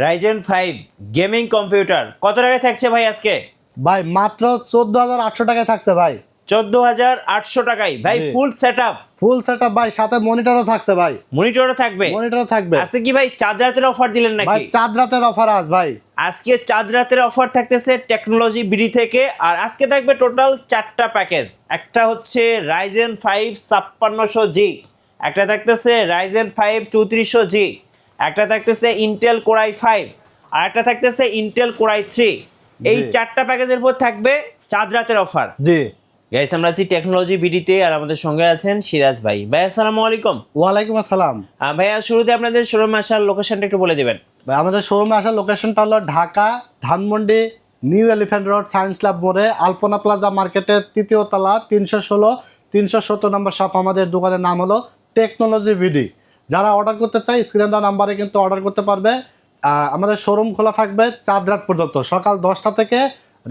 Ryzen 5 gaming computer কত টাকায় থাকছে ভাই আজকে? ভাই মাত্র 14,800 টাকায় থাকছে ভাই। 14,800 টাকায় ভাই, ফুল সেটআপ। ফুল সেটআপ ভাই, সাথে মনিটরও থাকছে ভাই। মনিটরও থাকবে? মনিটরও থাকবে। আজকে কি ভাই চাঁদ রাতের অফার দিলেন নাকি? ভাই চাঁদ রাতের অফার আজ ভাই। আজকে চাঁদ রাতের অফার থাকতেছে টেকনোলজি বিডি থেকে। আর আজকে থাকবে টোটাল 4টা প্যাকেজ। একটা হচ্ছে রাইজেন 5 5600G, একটা থাকতেছে রাইজেন 5 3400G, একটা থাকতেছে ইন্টেল কোর i5, আর একটা থাকতেছে ইন্টেল কোর i3। এই 4টা প্যাকেজের উপর থাকবে চাঁদ রাতের অফার। জি গাইস, আমরা আছি টেকনোলজি বিডিতে, আর আমাদের সঙ্গে আছেন সিরাজ ভাই। ভাই আসসালামু আলাইকুম। ওয়ালাইকুম আসসালাম। ভাইয়া, শুরুতে আপনাদের শোরুমে আসার লোকেশনটা একটু বলে দিবেন। ভাই আমাদের শোরুমে আসার লোকেশনটা হলো Dhaka Dhanmondi new elephant road science lab মোড়ে আলপনা প্লাজা মার্কেটের 3য় তলা 316 317 নম্বর শপ। আমাদের দোকানের নাম হলো টেকনোলজি বিডি। যারা অর্ডার করতে চায় স্ক্রিন দেওয়া নাম্বারে কিন্তু অর্ডার করতে পারবে। আমাদের শোরুম খোলা থাকবে চাঁদ রাত পর্যন্ত, সকাল 10টা থেকে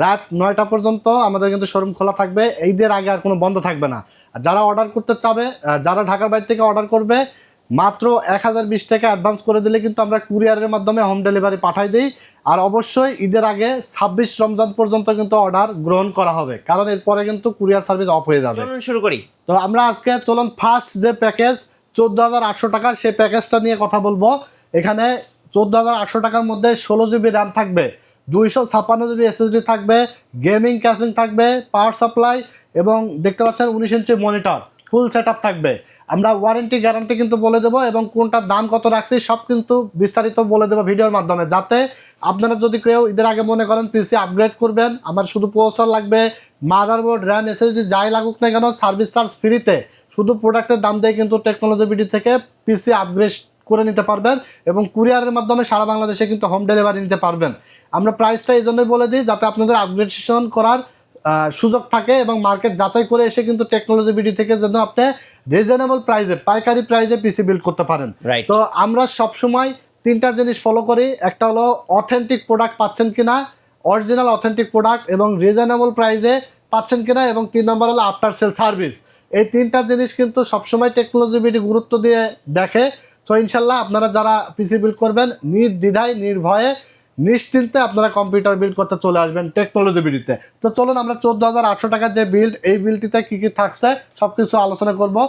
রাত 9টা পর্যন্ত আমাদের কিন্তু শোরুম খোলা থাকবে। ঈদের আগে আর কোনো বন্ধ থাকবে না। আর যারা অর্ডার করতে চাবে, যারা ঢাকার বাইরে থেকে অর্ডার করবে, মাত্র 1020 টাকা অ্যাডভান্স করে দিলে কিন্তু আমরা কুরিয়ারের মাধ্যমে হোম ডেলিভারি পাঠাই দিই। আর অবশ্যই ঈদের আগে 26 রমজান পর্যন্ত কিন্তু অর্ডার গ্রহণ করা হবে, কারণ এরপরে কিন্তু কুরিয়ার সার্ভিস অফ হয়ে যাবে। চলুন শুরু করি। তো আমরা আজকে চলুন ফার্স্ট যে প্যাকেজ 14,800 টাকার, সেই প্যাকেজটা নিয়ে কথা বলবো। এখানে 14,800 টাকার মধ্যে 16 GB র্যাম থাকবে, 256 GB SSD থাকবে, গেমিং ক্যাসিং থাকবে, পাওয়ার সাপ্লাই এবং দেখতে পাচ্ছেন 19 inch monitor, full set up থাকবে। আমরা ওয়ারেন্টি গ্যারান্টি কিন্তু বলে দেবো এবং কোনটার দাম কত রাখছি সব কিন্তু বিস্তারিত বলে দেবো ভিডিওর মাধ্যমে, যাতে আপনারা যদি কেউ ঈদের আগে মনে করেন পিসি আপগ্রেড করবেন, আমার শুধু প্রসেসর লাগবে, মাদারবোর্ড, র্যাম, SSD যাই লাগুক না কেন সার্ভিস চার্জ ফ্রিতে, শুধু প্রোডাক্টের দাম দিয়ে কিন্তু টেকনোলজি বিডি থেকে পিসি আপগ্রেড করে নিতে পারবেন এবং কুরিয়ারের মাধ্যমে সারা বাংলাদেশে কিন্তু হোম ডেলিভারি নিতে পারবেন। আমরা প্রাইসটা এই জন্যই বলে দিই যাতে আপনাদের আপগ্রেডেশন করার সুযোগ থাকে এবং মার্কেট যাচাই করে এসে কিন্তু টেকনোলজি বিডি থেকে যেন আপনি রিজনেবল প্রাইসে, পাইকারি প্রাইসে পিসি বিল্ড করতে পারেন। তো আমরা সবসময় 3টা জিনিস ফলো করি। একটা হলো অথেন্টিক প্রোডাক্ট পাচ্ছেন কিনা, অরিজিনাল অথেন্টিক প্রোডাক্ট এবং রিজনেবল প্রাইসে পাচ্ছেন কিনা, এবং 3 নম্বর হলো আফটার সেল সার্ভিস। এই 3টা জিনিস কিন্তু সবসময় টেকনোলজি বিডি গুরুত্ব দিয়ে দেখে। তো ইনশাল্লাহ আপনারা যারা পিসি বিল্ড করবেন নির্দ্বিধায় নির্ভয়ে নিশ্চিন্তে আপনারা কম্পিউটার বিল্ড করতে চলে আসবেন টেকনোলজি বিডিতে। তো চলুন আমরা 14,800 টাকার যে বিল্ড, এই বিল্ডটিতে কী কী থাকছে সব কিছু আলোচনা করবো।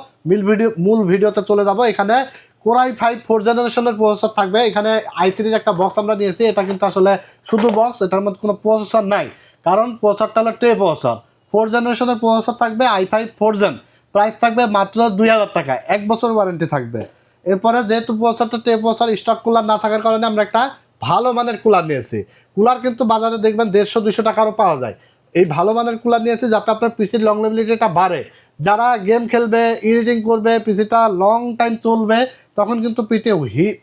মূল ভিডিওতে চলে যাব। এখানে কোর i5 4th জেনারেশনের প্রসেসর থাকবে। এখানে i3 একটা বক্স আমরা নিয়েছি, এটা কিন্তু আসলে শুধু বক্স, এটার মধ্যে কোনো প্রসেসর নাই, কারণ প্রসেসরটা হলো ট্রে প্রসেসর। 4th জেনারেশনের প্রসেসর থাকবে i5 4th জেন, প্রাইস থাকবে মাত্র 2,000 টাকা, 1 বছর ওয়ারেন্টি থাকবে। এরপরে যেহেতু প্রসেসরটা ট্রে প্রসেসর, স্টক কুলার না থাকার কারণে আমরা একটা ভালো মানের কুলার নিয়েছি। কুলার কিন্তু বাজারে দেখবেন 150-200 টাকারও পাওয়া যায়। এই ভালো মানের কুলার নিয়েছি যাতে আপনার পিসির লং লেবিলিটিটা বাড়ে। যারা গেম খেলবে, এডিটিং করবে, পিসিটা লং টাইম চলবে, তখন কিন্তু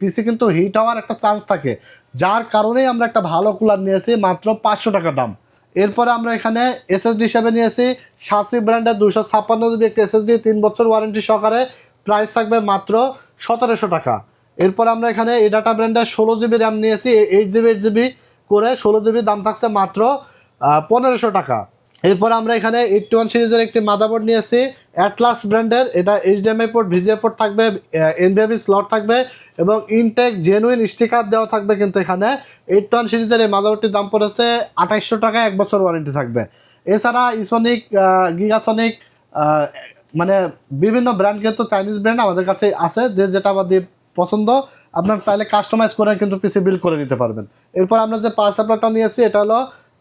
পিসি কিন্তু হিট হওয়ার একটা চান্স থাকে, যার কারণেই আমরা একটা ভালো কুলার নিয়েছি, মাত্র 500 টাকা দাম। এরপরে আমরা এখানে এসএসডি হিসাবে নিয়েছি শাসি ব্র্যান্ডের 256 GB একটা এসএসডি, 3 বছর ওয়ারেন্টি সহকারে, প্রাইস থাকবে মাত্র 1700 টাকা। এরপর আমরা এখানে এডাটা ব্র্যান্ডের 16 GB র্যাম নিয়েছি, 8 GB করে 16 GB, দাম থাকছে মাত্র 1500 টাকা। এরপর আমরা এখানে 81 সিরিজের একটি মাদারবোর্ড নিয়েছি অ্যাটলাস ব্র্যান্ডের, এটা HDMI পোর্ট, VGA পোর্ট থাকবে, NVMe স্লট থাকবে এবং ইনটেক জেনুইন স্টিকার দেওয়া থাকবে। কিন্তু এখানে 81 সিরিজের এই মাদারবোর্ডটির দাম পড়েছে 2800 টাকা, 1 বছর ওয়ারেন্টি থাকবে। এছাড়া ইসোনিক, গিগাসনিক, মানে বিভিন্ন ব্র্যান্ড, কিন্তু চাইনিজ ব্র্যান্ড আমাদের কাছে আছে, যে যেটা আমাদের পছন্দ আপনার চাইলে কাস্টমাইজ করে কিন্তু পিসি বিল্ড করে নিতে পারবেন। এরপর আমরা যে পাওয়ার সাপ্লাইটা নিয়েছি, এটা হলো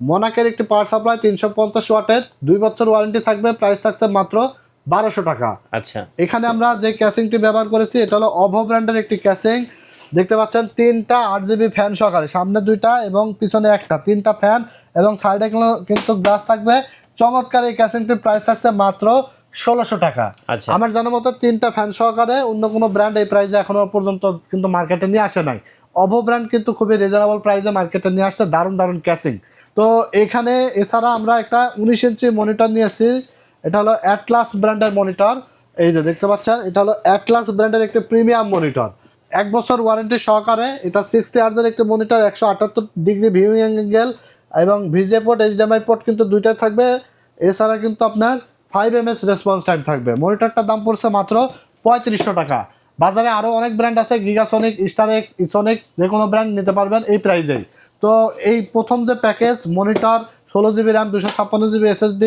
মোনাকের একটি পাওয়ার সাপ্লাই, 350 ওয়াটের, 2 বছর ওয়ারেন্টি থাকবে, প্রাইস থাকছে মাত্র 1200 টাকা। আচ্ছা, এখানে আমরা যে ক্যাসিংটি ব্যবহার করেছি এটা হলো অভো ব্র্যান্ডের একটি ক্যাসিং। দেখতে পাচ্ছেন 3টা 8GB ফ্যান সহকারে, সামনে 2টা এবং পিছনে একটা, 3টা ফ্যান এবং সাইডে কিন্তু গ্লাস থাকবে। চমৎকার এই ক্যাসিংটির প্রাইস থাকছে মাত্র 1600 টাকা। আমার জানার মতো 3টা ফ্যান সহকারে অন্য কোনো ব্র্যান্ড এই প্রাইসে এখনো পর্যন্ত কিন্তু মার্কেটে নিয়ে আসে নাই। অভো ব্র্যান্ড কিন্তু খুবই রিজনেবল প্রাইসে মার্কেটে নিয়ে আসছে, দারুণ দারুণ ক্যাসিং। তো এখানে এছাড়া আমরা একটা 19 ইঞ্চি মনিটর নিয়েছি, এটা হলো অ্যাটলাস ব্র্যান্ডের মনিটর। এই যে দেখতে পাচ্ছেন, এটা হলো অ্যাটলাস ব্র্যান্ডের একটি প্রিমিয়াম মনিটর, 1 বছর ওয়ারেন্টি সহকারে। এটা 60 হার্জের একটি মনিটর, 178 ডিগ্রি ভিউইং অ্যাঙ্গেল এবং ভিজিএ পোর্ট, HDMI পোর্ট কিন্তু 2টাই থাকবে। এছাড়া কিন্তু আপনার 5 ms রেসপন্স টাইম থাকবে। মনিটরটার দাম পড়ছে মাত্র 3500 টাকা। বাজারে আরও অনেক ব্র্যান্ড আছে, গিগাসনিক, স্টারএক্স, ইসনিক, যে কোনো ব্র্যান্ড নিতে পারবেন এই প্রাইজেই। তো এই প্রথম যে package monitor 16GB RAM 256GB SSD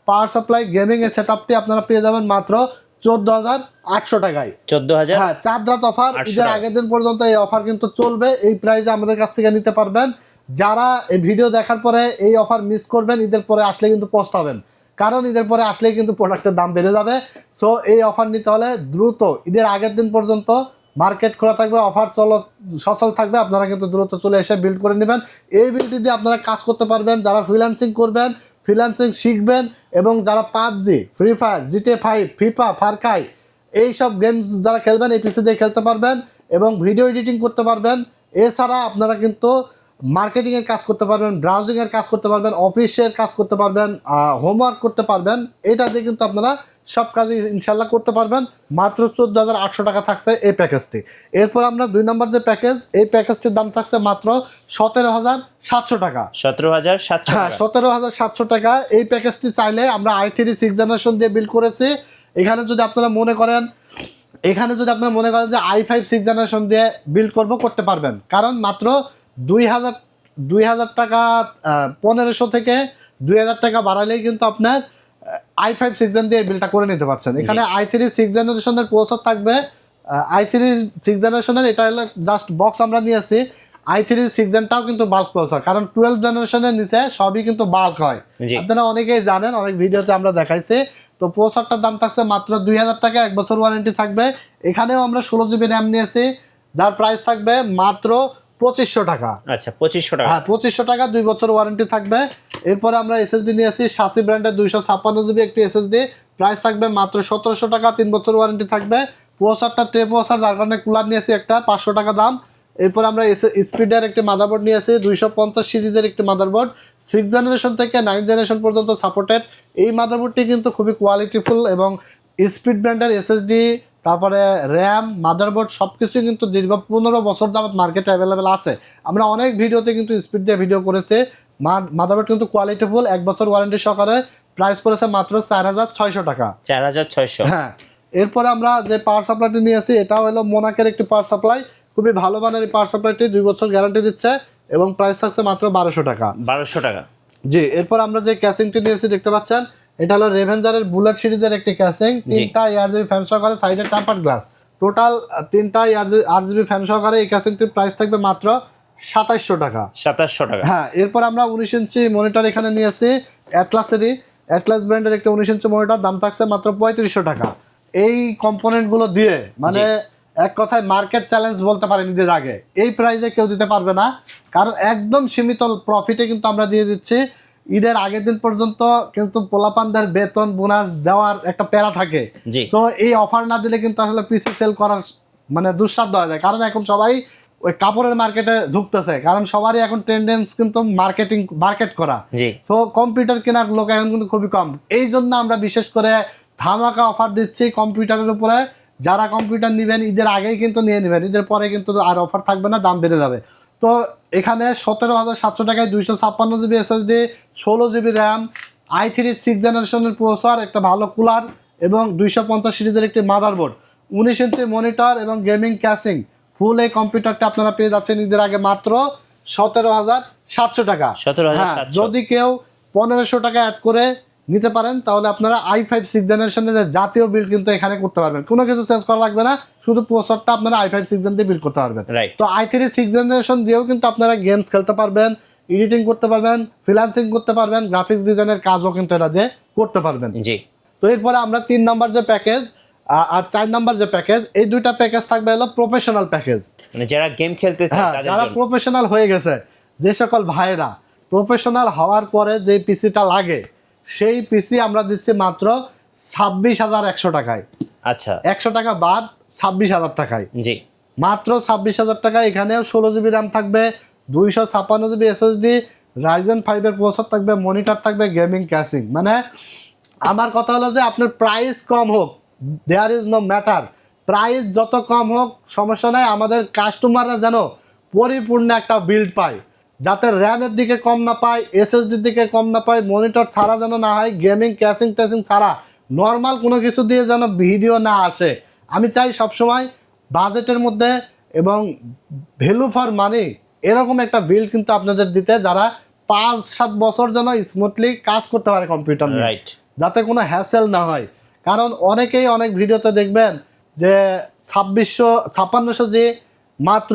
power supply gaming এর সেটআপটি আপনারা পেয়ে যাবেন মাত্র 14,800 টাকায়। 14,000 হ্যাঁ, চাঁদ রাত অফার, ঈদের আগের দিন পর্যন্ত এই অফার কিন্তু চলবে। এই প্রাইসে আমাদের কাছ থেকে নিতে পারবেন। যারা এই ভিডিও দেখার পরে এই অফার মিস করবেন, ঈদের পরে আসলে কিন্তু পস্তাবেন, কারণ ঈদের পরে আসলেই কিন্তু প্রোডাক্টের দাম বেড়ে যাবে। সো এই অফার নিতে হলে দ্রুত ঈদের আগের দিন পর্যন্ত মার্কেট খোলা থাকবে, অফার সচল থাকবে, আপনারা কিন্তু দ্রুত চলে এসে বিল্ড করে নেবেন। এই বিল্ডটি দিয়ে আপনারা কাজ করতে পারবেন। যারা ফ্রিল্যান্সিং করবেন, ফ্রিল্যান্সিং শিখবেন, এবং যারা PUBG, free fire, GTA 5, FIFA, ফারকাই এইসব গেমস যারা খেলবেন এই পিসি দিয়ে খেলতে পারবেন এবং ভিডিও এডিটিং করতে পারবেন। এছাড়া আপনারা কিন্তু মার্কেটিংয়ের কাজ করতে পারবেন, ব্রাউজিংয়ের কাজ করতে পারবেন, অফিসের কাজ করতে পারবেন, হোমওয়ার্ক করতে পারবেন। এটা দিয়ে কিন্তু আপনারা সব কাজই ইনশাল্লাহ করতে পারবেন। মাত্র 14,800 টাকা থাকছে এই প্যাকেজটি। এরপর আমরা 2 নম্বর যে প্যাকেজ, এই প্যাকেজটির দাম থাকছে মাত্র 17,700 টাকা। 17,700 হ্যাঁ, 17,700 টাকা। এই প্যাকেজটি চাইলে আমরা i3 6th জেনারেশন দিয়ে বিল্ড করেছি। এখানে যদি আপনারা মনে করেন যে i5 6th জেনারেশন দিয়ে বিল্ড করতে পারবেন, কারণ মাত্র 2,000 টাকা, 1,500 থেকে 2,000 টাকা বাড়ালেই কিন্তু আপনার i5 6th জেন দিয়ে বিলটা করে নিতে পারছেন। এখানে i3 6th জেনারেশনের প্রসেসর থাকবে। i3 6th জেনারেশনের এটা হলো জাস্ট বক্স আমরা নিয়েছি। i3 6th জেনটাও কিন্তু বাল্ক প্রসেসর, কারণ 12 জেনারেশনের নিচে সবই কিন্তু বাল্ক হয়। আপনারা অনেকেই জানেন, অনেক ভিডিওতে আমরা দেখাইছি। তো প্রসেসরটার দাম থাকছে মাত্র 2,000 টাকা, 1 বছর ওয়ারেন্টি থাকবে। এখানেও আমরা 16GB র্যাম নিয়েছি, যার প্রাইস থাকবে মাত্র 2,500 টাকা। আচ্ছা, 2,500 টাকা। হ্যাঁ, 2,500 টাকা, 2 বছর ওয়ারেন্টি থাকবে। এরপরে আমরা এসএসডি নিয়েছি, শাসি ব্র্যান্ডের 256GB একটি এসএসডি, প্রাইস থাকবে মাত্র 1,700 টাকা, 3 বছর ওয়ারেন্টি থাকবে। প্রসেসরটা ট্রে প্রসেসর, যার কারণে কুলার নিয়েছি একটা 500 টাকা দাম। এরপর আমরা স্পিডের একটি মাদারবোর্ড নিয়েছি, 250 সিরিজের একটি মাদারবোর্ড, 6 জেনারেশন থেকে 9 জেনারেশন পর্যন্ত সাপোর্টেড। এই মাদারবোর্ডটি কিন্তু খুবই কোয়ালিটিফুল এবং স্পিড ব্র্যান্ডের এসএসডি, তারপরে র্যাম, মাদারবোর্ড সব কিছুই কিন্তু দীর্ঘ 15 বছর যাবত মার্কেটে অ্যাভেলেবেল আছে। আমরা অনেক ভিডিওতে কিন্তু স্পিড দিয়ে ভিডিও করেছি। মাদারবোর্ড কিন্তু কোয়ালিটিফুল, 1 বছর ওয়ারেন্টি সহকারে। প্রাইস পড়েছে মাত্র 4,600 টাকা। 4,600। হ্যাঁ, এরপরে আমরা যে পাওয়ার সাপ্লাইটি নিয়েছি, এটাও হলো মোনাকের একটি পাওয়ার সাপ্লাই। খুবই ভালো মানের এই পাওয়ার সাপ্লাইটি, 2 বছর গ্যারান্টি দিচ্ছে এবং প্রাইস থাকছে মাত্র 1,200 টাকা। 1,200 টাকা। জি, এরপর আমরা যে ক্যাসিংটি নিয়েছি দেখতে পাচ্ছেন, এটা হলো রেভেঞ্জারের বুলেট সিরিজের একটি ক্যাসিং, 3টা ARGB ফ্যান সহকারে, সাইডে টেম্পার্ড গ্লাস, টোটাল 3টা RGB ফ্যান সহকারে। এই ক্যাসিংটির প্রাইস থাকবে মাত্র 2,700 টাকা। 2,700 টাকা। হ্যাঁ, এরপর আমরা 19 ইঞ্চি মনিটর এখানে নিয়েছি, অ্যাটলাস ব্র্যান্ডের একটা 19 ইঞ্চি মনিটর, দাম থাকছে মাত্র 3,500 টাকা। এই কম্পোনেন্টগুলো দিয়ে মানে এক কথায় মার্কেট চ্যালেঞ্জ বলতে পারেন ঈদের আগে। এই প্রাইসে কেউ দিতে পারবে না, কারণ একদম সীমিত প্রফিটে কিন্তু আমরা দিয়ে দিচ্ছি। ঈদের আগের দিন পর্যন্ত কিন্তু পোলাপানদের বেতন বোনাস দেওয়ার একটা প্যারা থাকে। সো এই অফার না দিলে কিন্তু আসলে পিসি সেল করার মানে দুঃসাধ্য হয়ে যায়, কারণ এখন সবাই ওই কাপড়ের মার্কেটে ঝুঁকতেছে, কারণ সবারই এখন টেন্ডেন্স কিন্তু মার্কেট করা। সো কম্পিউটার কেনার লোক এখন কিন্তু খুবই কম। এই জন্য আমরা বিশেষ করে ধামাকা অফার দিচ্ছি কম্পিউটারের উপরে। যারা কম্পিউটার নেবেন ঈদের আগেই কিন্তু নিয়ে নেবেন, ঈদের পরে কিন্তু আর অফার থাকবে না, দাম বেড়ে যাবে। তো এখানে 17,700 টাকায় 256GB SSD, 16GB RAM, i3 6th জেনারেশনের প্রসেসর, একটা ভালো কুলার এবং 250 সিরিজের একটি মাদারবোর্ড, 19 ইঞ্চি মনিটর এবং গেমিং ক্যাসিং, ফুল এই কম্পিউটারটা আপনারা পেয়ে যাচ্ছেন ঈদের আগে মাত্র 17,700 টাকা। যদি কেউ 1,500 টাকা অ্যাড করে নিতে পারেন, তাহলে আপনারা i5 6th জেনারেশনের যে জাতীয় বিল্ড কিন্তু এখানে করতে পারবেন, কোনো কিছু চেঞ্জ করা লাগবে না, শুধু প্রসেসরটা আপনারা i5 6th জেন দিয়ে বিল্ড করতে পারবেন। তো i3 6th জেনারেশন দিয়েও কিন্তু আপনারা গেমস খেলতে পারবেন, এডিটিং করতে পারবেন, ফ্রিল্যান্সিং করতে পারবেন, গ্রাফিক্স ডিজাইনের কাজও কিন্তু এটা দিয়ে করতে পারবেন। তো এরপরে আমরা 3 নম্বর যে প্যাকেজ আর 4 নম্বর যে প্যাকেজ, এই দুইটা প্যাকেজ থাকবে হলো প্রফেশনাল প্যাকেজ, মানে যারা গেম খেলতে চায়, যারা প্রফেশনাল হয়ে গেছে, যে সকল ভাইয়েরা প্রফেশনাল হওয়ার পরে যে পিসিটা লাগে, সেই পিসি আমরা দিচ্ছি মাত্র 26,100 টাকায়। আচ্ছা, 100 টাকা বাদ 26,000 টাকায়। মাত্র 26,000 টাকা। এখানেও 16GB র্যাম থাকবে, 256GB SSD, Ryzen 5 এর প্রসেসর থাকবে, মনিটর থাকবে, গেমিং ক্যাসিং। মানে আমার কথা হলো যে আপনার প্রাইস কম হোক, there is no matter, price যত কম হোক সমস্যা নাই, আমাদের কাস্টমাররা যেন পরিপূর্ণ একটা বিল্ড পায়, যাতে র্যামের দিকে কম না পায়, এসএসডির দিকে কম না পায়, মনিটর ছাড়া যেন না হয়, গেমিং ক্যাসিং ছাড়া নর্মাল কোনো কিছু দিয়ে যেন ভিডিও না আসে। আমি চাই সবসময় বাজেটের মধ্যে এবং ভ্যালু ফর মানি এরকম একটা বিল্ড কিন্তু আপনাদের দিতে, যারা 5-7 বছর যেন স্মুথলি কাজ করতে পারে কম্পিউটার নিয়ে, রাইট। যাতে কোনো হ্যাসেল না হয়। কারণ অনেকেই অনেক ভিডিওতে দেখবেন যে 5600 জি মাত্র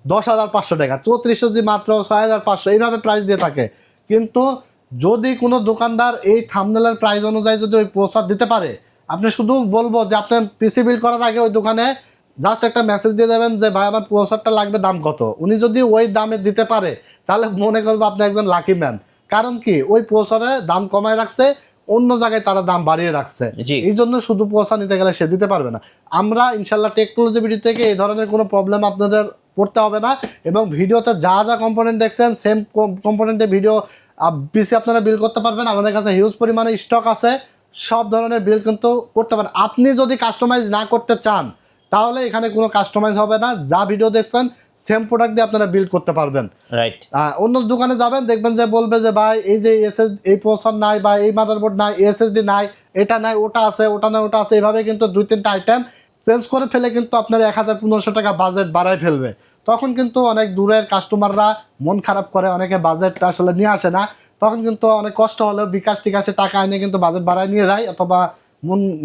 10,500 টাকা, 3400 জি মাত্র 6,500, এইভাবে প্রাইস দিয়ে থাকে। কিন্তু যদি কোনো দোকানদার এই থাম্বনেলের প্রাইস অনুযায়ী যদি ওই প্রচার দিতে পারে, আপনি শুধু বলবো যে আপনি পিসি বিল করার আগে ওই দোকানে জাস্ট একটা মেসেজ দিয়ে দেবেন যে ভাই আমার প্রচারটা লাগবে, দাম কত। উনি যদি ওই দামে দিতে পারে তাহলে মনে করবো আপনি একজন লাকি ম্যান। কারণ কি, ওই প্রচারে দাম কমায় রাখছে, অন্য জায়গায় তারা দাম বাড়িয়ে রাখছে, জি। এই জন্য শুধু পয়সা নিতে গেলে সে দিতে পারবে না। আমরা ইনশাল্লাহ টেকনোলজি ভিডিও থেকে এই ধরনের কোনো প্রবলেম আপনাদের পড়তে হবে না। এবং ভিডিওতে যা যা কম্পোনেন্ট দেখছেন সেম কম্পোনেন্টে ভিডিও পিসি আপনারা বিল করতে পারবেন। আমাদের কাছে হিউজ পরিমাণে স্টক আছে, সব ধরনের বিল কিন্তু করতে পারেন। আপনি যদি কাস্টমাইজ না করতে চান তাহলে এখানে কোনো কাস্টমাইজ হবে না, যা ভিডিও দেখছেন সেম প্রোডাক্ট দিয়ে আপনারা বিল্ড করতে পারবেন। রাইট। অন্য দোকানে যাবেন, দেখবেন যে বলবে যে ভাই এই যে এই প্রসেসর নাই, বা এই মাদারবোর্ড নাই, এসএসডি নাই, এটা নাই, ওটা আছে, ওটা নাই, ওটা আছে, এইভাবে কিন্তু 2-3টা আইটেম চেঞ্জ করে ফেলে কিন্তু আপনার 1,000-1,500 টাকা বাজেট বাড়ায় ফেলবে। তখন কিন্তু অনেক দূরের কাস্টমাররা মন খারাপ করে, অনেকে বাজেটটা আসলে নিয়ে আসে না। তখন কিন্তু অনেক কষ্ট হলেও বিকাশ টিকাশে টাকা এনে কিন্তু বাজেট বাড়ায় নিয়ে যায়, অথবা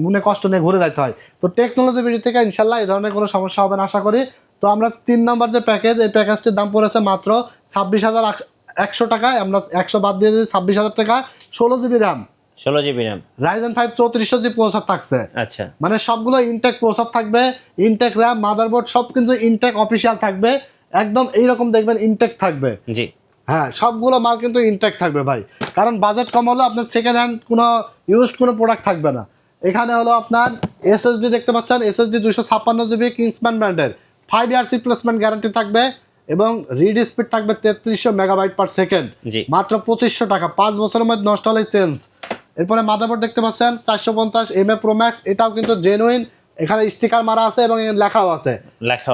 মনে কষ্ট নিয়ে ঘুরে যাইতে হয়। তো টেকনোলজি ভিডিও থেকে ইনশাল্লাহ এই ধরনের কোনো সমস্যা হবে না আশা করি। তো আমরা 3 নম্বর যে প্যাকেজ, এই প্যাকেজটির দাম পড়েছে মাত্র 26,100 টাকায়। আমরা 100 বাদ দিয়ে দিই, 26,000 টাকা। 16 GB RAM, 16 GB RAM, Ryzen 5 3400 জি প্রসেসর থাকছে। আচ্ছা। মানে সবগুলো ইনটেক প্রসেসর থাকবে, ইনটেক র্যাম, মাদারবোর্ড সব কিন্তু ইনটেক অফিসিয়াল থাকবে, একদম এইরকম দেখবেন ইনটেক থাকবে। জি। হ্যাঁ, সবগুলো মাল কিন্তু ইনটেক থাকবে ভাই, কারণ বাজেট কম হলে আপনার সেকেন্ড হ্যান্ড কোনো ইউজড কোনো প্রোডাক্ট থাকবে না। এখানে হলো আপনার এসএসডি দেখতে পাচ্ছেন, এসএসডি 256 জিবি কিংসম্যান ব্র্যান্ডের, 5 ইয়ার্স রিপ্লেসমেন্ট গ্যারান্টি থাকবে, এবং রিড স্পিড থাকবে 3300 মেগাবাইট পার সেকেন্ড, জি। মাত্র 2500 টাকা, 5 বছরের মধ্যে নষ্ট হলে চেঞ্জ। এরপরে মাদারবোর্ড দেখতে পাচ্ছেন 450 MA Pro Max, এটাও কিন্তু জেনুইন, এখানে স্টিকার মারা আছে এবং লেখাও আছে।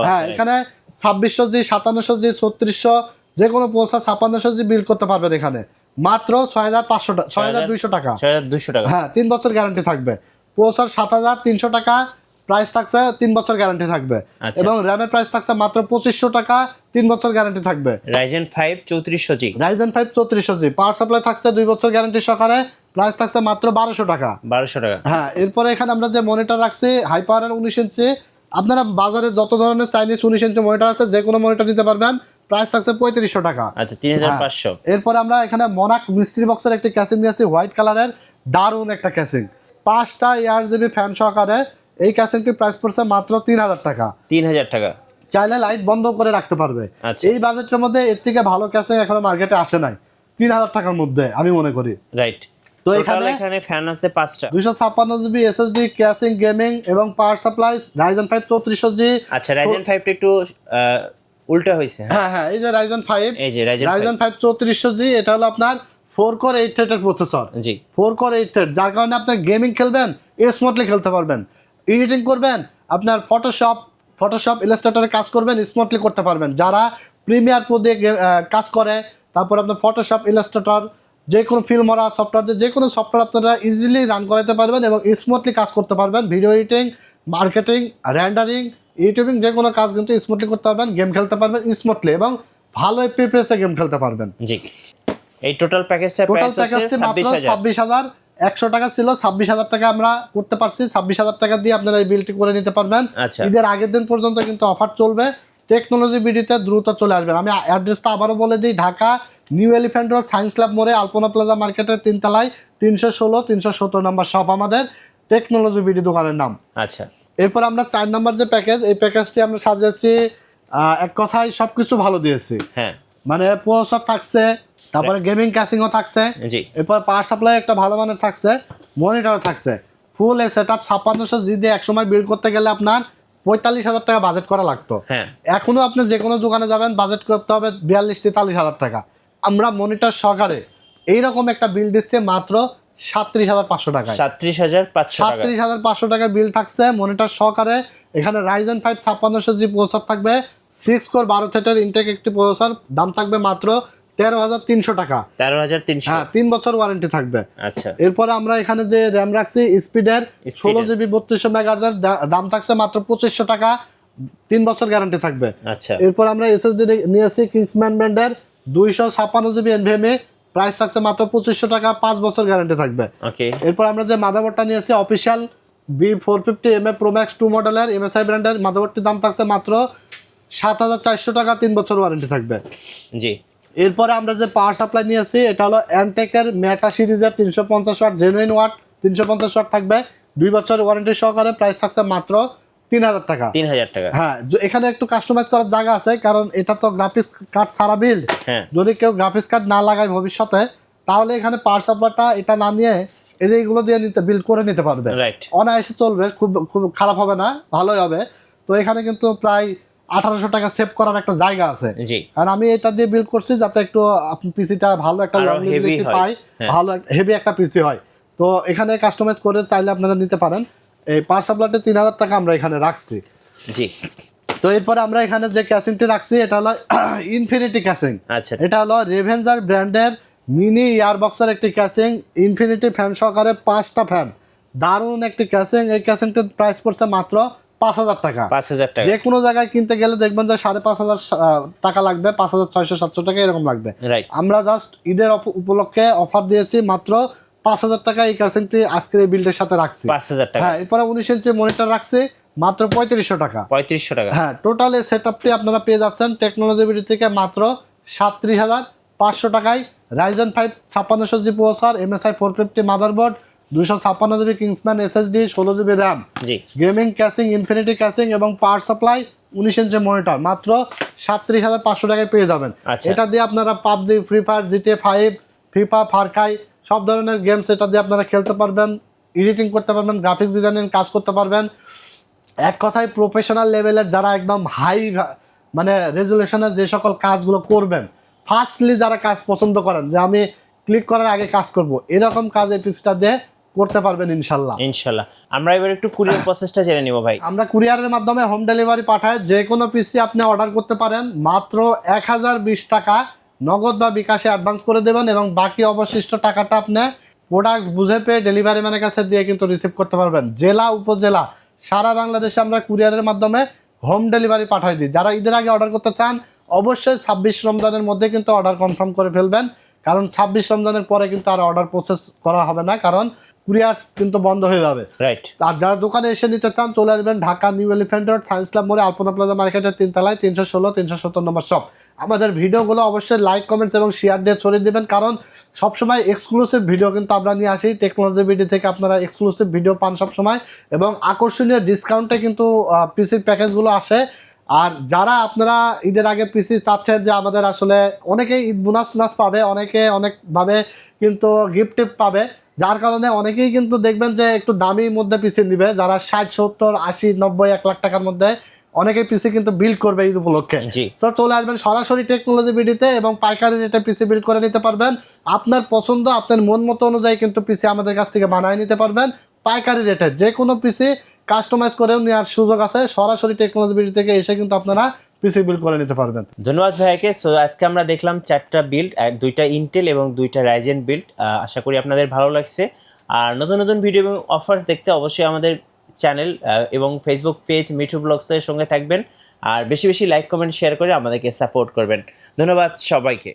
হ্যাঁ, এখানে 2600 জি, 5700 জি, 3600, যে কোনো প্রসেসর 5600 জি বিল্ড করতে পারবেন এখানে, মাত্র 6,500 টাকা, 6,200 টাকা। 6,200 টাকা। হ্যাঁ, 3 বছর গ্যারান্টি থাকবে। প্রসেসর 7,300 টাকা, প্রাইস থাকছে, 3 বছর গ্যারান্টি থাকবে। আচ্ছা। এবং র্যামের প্রাইস থাকছে মাত্র 2500 টাকা, 3 বছর গ্যারান্টি থাকবে। Ryzen 5 3400 জি, Ryzen 5 3400 জি, পাওয়ার সাপ্লাই থাকছে 2 বছর গ্যারান্টি সহকারে, প্রাইস থাকছে মাত্র 1200 টাকা। 1200 টাকা। হ্যাঁ, এরপরে এখানে আমরা যে মনিটর রাখছি হাই পাওয়ারের 19 ইঞ্চি, আপনারা বাজারে যত ধরনের চাইনিজ 19 ইঞ্চি মনিটর আছে যে কোনো মনিটর নিতে পারবেন, প্রাইস থাকছে 3500 টাকা। আচ্ছা, 3500। এরপরে আমরা এখানে মনাক মিস্ট্রি বক্সের একটি ক্যাসিং নিয়েছি, হোয়াইট কালারের, দারুণ একটা ক্যাসিং, 5টা ARGB ফ্যান সহকারে। এই ক্যাসিংটির প্রাইস পড়ছে মাত্র 3,000 টাকা। 3000 টাকা। চাইলে লাইট বন্ধ করে রাখতে পারবে। আচ্ছা। এই বাজেটের মধ্যে এর থেকে ভালো ক্যাসিং এখনো মার্কেটে আসে নাই 3,000 টাকার মধ্যে, আমি মনে করি। রাইট। তো এখানে ফ্যান আছে 5টা, 256 জিবি এসএসডি, ক্যাসিং, গেমিং এবং পাওয়ার সাপ্লাই, Ryzen 5 3400 জি। আচ্ছা, Ryzen 5 টা একটু উল্টা হইছে। হ্যাঁ হ্যাঁ, এই যে Ryzen 5, এই যে Ryzen 5 3400 জি, এটা হলো আপনার 4 কোর 8 থ্রেডের প্রসেসর। জি। 4 কোর 8 থ্রেড, যার কারণে আপনি গেমিং খেলবেন, স্মুথলি খেলতে পারবেন। এডিটিং করবেন, আপনার ফটোশপ ইলাস্ট্রেটরে কাজ করবেন, স্মুথলি করতে পারবেন। যারা প্রিমিয়ার প্রো দিয়ে কাজ করে, তারপর আপনার ফটোশপ ইলাস্ট্রেটর, যে কোনো ফিল্ম করা সফটওয়্যার দিয়ে যে কোনো সফটওয়্যার আপনারা ইজিলি রান করাতে পারবেন এবং স্মুথলি কাজ করতে পারবেন। Video editing, marketing, rendering, YouTubing, যে কোনো কাজ কিন্তু স্মুথলি করতে পারবেন, গেম খেলতে পারবেন স্মুথলি, এবং ভালো FPS গেম খেলতে পারবেন। জি। এই টোটাল প্যাকেজটা প্রাইস হচ্ছে মাত্র 26,100 টাকা ছিল, 26,000 টাকা আমরা করতে পারছি। 26,000 টাকা দিয়ে আপনারা এই বিলটি করে নিতে পারবেন। আচ্ছা। ঈদের আগের দিন পর্যন্ত কিন্তু অফার চলবে। টেকনোলজি ভিডিওতে দ্রুত চলে আসবেন। আমি অ্যাড্রেসটা আবারও বলে দিই, Dhaka new elephant road, science lab মোড়ে, আলপনা প্লাজা মার্কেটের 3 তলায় 316-317 নম্বর শপ আমাদের টেকনোলজি ভিডিও দোকানের নাম। আচ্ছা। এরপর আমরা 4 নম্বর যে প্যাকেজ, এই প্যাকেজটি আমরা সাজিয়েছি, এক কথায় সবকিছু ভালো দিয়েছি। হ্যাঁ, মানে প্রসেসর থাকছে, তারপরে গেমিং ক্যাসিংও থাকছে, জি। এরপর পাওয়ার সাপ্লাই একটা ভালো মানের থাকছে, মনিটর থাকছে, ফুল সেটআপ 5600 জি দিয়ে একসময় বিল্ড করতে গেলে আপনার 45,000 টাকা বাজেট করা লাগতো। হ্যাঁ। এখনো আপনি যে কোনো দোকানে যাবেন বাজেট করতে হবে 42-43,000 টাকা। আমরা মনিটর সহকারে এইরকম একটা বিল দিচ্ছে মাত্র 37,500 টাকা। 37,500 টাকা। 37,500 টাকা বিল থাকছে মনিটর সহকারে। এখানে Ryzen 5 5600 জি প্রসেসর থাকবে, 6 কোর 12 থ্রেডের ইনটেক একটি প্রসেসর, দাম থাকবে মাত্র 13,300 টাকা। 13,300। হ্যাঁ, 3 বছর ওয়ারেন্টি থাকবে। আচ্ছা। এরপরে আমরা এখানে যে র্যাম রাখছি স্পিডের 16 জিবি 3200 মেগাহার্জের, দাম থাকছে মাত্র 2500 টাকা। 3 বছর গ্যারান্টি থাকবে। আচ্ছা, এরপর আমরা এসএসডি নিয়েছি কিংসম্যান ব্র্যান্ডের 256 জিবি এনভিএমএ, প্রাইস থাকছে মাত্র 2500 টাকা, 5 বছর গ্যারান্টি থাকবে। ওকে। এরপর আমরা যে মাদারবোর্ডটা নিয়েছি অফিসিয়াল B450MA Pro Max 2 মডেলের MSI ব্র্যান্ডের মাদারবোর্ডটির দাম থাকছে মাত্র 7400 টাকা, 3 বছর ওয়ারেন্টি থাকবে। জি। এরপরে আমরা যে পাওয়ার সাপ্লাই নিয়েছি এটা হলো অ্যানটেকের মেটা সিরিজের 350 ওয়াট জেনুইন ওয়াট, 350 ওয়াট থাকবে, 2 বছর ওয়ারেন্টি সহকারে, প্রাইস থাকছে মাত্র 3000 টাকা। 3000 টাকা। হ্যাঁ, এখানে একটু কাস্টমাইজ করার জায়গা আছে, কারণ এটা তো গ্রাফিক্স কার্ড ছাড়া বিল্ড। হ্যাঁ। যদি কেউ গ্রাফিক্স কার্ড না লাগায় ভবিষ্যতে, তাহলে এখানে পাওয়ার সাপ্লাইটা এটা না নিয়ে এই যে এগুলো দিয়ে বিল্ড করে নিতে পারবে, রাইট। অনায়াসে চলবে, খুব খুব খারাপ হবে না, ভালোই হবে। তো এখানে কিন্তু প্রায় 1800 টাকা সেভ করার একটা জায়গা আছে। জি। কারণ আমি এটা দিয়ে বিল্ড করছি যাতে একটু পিসিটা ভালো একটা আরো লংজিভিটি heavy হয়। পায়, হ্যাঁ। ভালো হেভি একটা পিসি হয়। তো এখানে কাস্টমাইজ করে চাইলে আপনারা নিতে পারেন। এই পাওয়ার সাপ্লাইটা 3000 টাকা আমরা এখানে রাখছি। জি। তো এরপরে আমরা এখানে যে ক্যাসিংটি রাখছি এটা হলো ইনফিনিটি ক্যাসিং। আচ্ছা। এটা হলো রেভেঞ্জার ব্র্যান্ডের মিনি ইয়ারবক্সের একটি ক্যাসিং, ইনফিনিটি ফ্যান সহকারে 5টা ফ্যান, দারুণ একটি ক্যাসিং। এই ক্যাসিংটির প্রাইস পড়ছে মাত্র 5000 টাকা। 5000 টাকা। যে কোনো জায়গায় কিনতে গেলে দেখবেন যে 5500 টাকা লাগবে, 5600-700 টাকা এরকম লাগবে। রাইট। আমরা জাস্ট ঈদের উপলক্ষে অফার দিয়েছি মাত্র 5000 টাকা এই ক্যাসিংটি আজকের এই বিল্ডের সাথে রাখছি। 5000 টাকা। হ্যাঁ, এরপরে 19 ইঞ্চি মনিটর রাখছি মাত্র 3500 টাকা। 3500 টাকা। হ্যাঁ, টোটাল এই সেটআপটি আপনারা পেয়ে যাচ্ছেন টেকনোলজি বিডি থেকে মাত্র 37500 টাকায়। Ryzen 5 5600 GB processor, MSI 450 motherboard, 256 GB Kingsman SSD, 16 GB RAM, জি। গেমিং ক্যাসিং, ইনফিনিটি ক্যাসিং এবং পাওয়ার সাপ্লাই, 19 ইঞ্চি মনিটর মাত্র 37500 টাকায় পেয়ে যাবেন। আচ্ছা। এটা দিয়ে আপনারা PUBG, free fire, GTA 5, FIFA, ফারকাই সব ধরনের গেমস এটা দিয়ে আপনারা খেলতে পারবেন, এডিটিং করতে পারবেন, গ্রাফিক্স ডিজাইনিং কাজ করতে পারবেন। এক কথায় প্রফেশনাল লেভেলের যারা একদম হাই মানে রেজুলেশনের যে সকল কাজগুলো করবেন, ফার্স্টলি যারা কাজ পছন্দ করেন যে আমি ক্লিক করার আগে কাজ করব, এরকম কাজ এই পিসিটা দিয়ে করতে পারবেন ইনশাল্লাহ। ইনশাল্লাহ। আমরা এবার একটু কুরিয়ার প্রসেসটা জেনে নিব ভাই। আমরা কুরিয়ারের মাধ্যমে হোম ডেলিভারি পাঠাই। যে কোনো পিসি আপনি অর্ডার করতে পারেন, মাত্র 1020 টাকা নগদ বা বিকাশে অ্যাডভান্স করে দেবেন এবং বাকি অবশিষ্ট টাকাটা আপনি প্রোডাক্ট বুঝে পেয়ে ডেলিভারি ম্যানের কাছে দিয়ে কিন্তু রিসিভ করতে পারবেন। জেলা উপজেলা সারা বাংলাদেশে আমরা কুরিয়ারের মাধ্যমে হোম ডেলিভারি পাঠাই দিই। যারা ঈদের আগে অর্ডার করতে চান অবশ্যই 26 রমজানের মধ্যে কিন্তু অর্ডার কনফার্ম করে ফেলবেন, কারণ 26 রমজানের পরে কিন্তু আর অর্ডার প্রসেস করা হবে না, কারণ কুরিয়ার কিন্তু বন্ধ হয়ে যাবে। রাইট। আর যারা দোকানে এসে নিতে চান চলে আসবেন Dhaka new elephant road, science lab মোড়ে, আলপনা প্লাজা মার্কেটের 3 তলায়, 316-317 নম্বর শপ। আমাদের ভিডিওগুলো অবশ্যই লাইক, কমেন্টস এবং শেয়ার দিয়ে ছড়িয়ে দেবেন, কারণ সবসময় এক্সক্লুসিভ ভিডিও কিন্তু আমরা নিয়ে আসি। টেকনোলজি ভিডিও থেকে আপনারা এক্সক্লুসিভ ভিডিও পান সবসময় এবং আকর্ষণীয় ডিসকাউন্টে কিন্তু পিসির প্যাকেজগুলো আসে। আর যারা আপনারা ঈদের আগে পিসি চাচ্ছেন যে আমাদের আসলে অনেকেই ঈদ বোনাস পাবে, অনেকে অনেকভাবে কিন্তু গিফট টিপ পাবে, যার কারণে অনেকেই কিন্তু দেখবেন যে একটু দামির মধ্যে পিসি নিবে, যারা 60, 70, 80, 90, 1 লাখ টাকার মধ্যে অনেকেই পিসি কিন্তু বিল্ড করবে ঈদ উপলক্ষে। সো চলে আসবেন সরাসরি টেকনোলজি বিডিতে এবং পাইকারি রেটে পিসি বিল্ড করে নিতে পারবেন। আপনার পছন্দ, আপনার মন মতো অনুযায়ী কিন্তু পিসি আমাদের কাছ থেকে বানিয়ে নিতে পারবেন পাইকারি রেটে। যে কোনো পিসি কাস্টমাইজ করেও নেওয়ার সুযোগ আছে, সরাসরি টেকনোলজি বিডি থেকে এসে কিন্তু আপনারা পিসি বিল্ড করে নিতে পারবেন। ধন্যবাদ ভাইয়াকে। সো আজকে আমরা দেখলাম 4টা বিল্ড, 2টা ইন্টেল এবং 2টা রাইজেন বিল্ড। আশা করি আপনাদের ভালো লাগছে। আর নতুন নতুন ভিডিও এবং অফার্স দেখতে অবশ্যই আমাদের চ্যানেল এবং ফেসবুক পেজ মিঠু ব্লগসের সঙ্গে থাকবেন। আর বেশি বেশি লাইক, কমেন্ট, শেয়ার করে আমাদেরকে সাপোর্ট করবেন। ধন্যবাদ সবাইকে।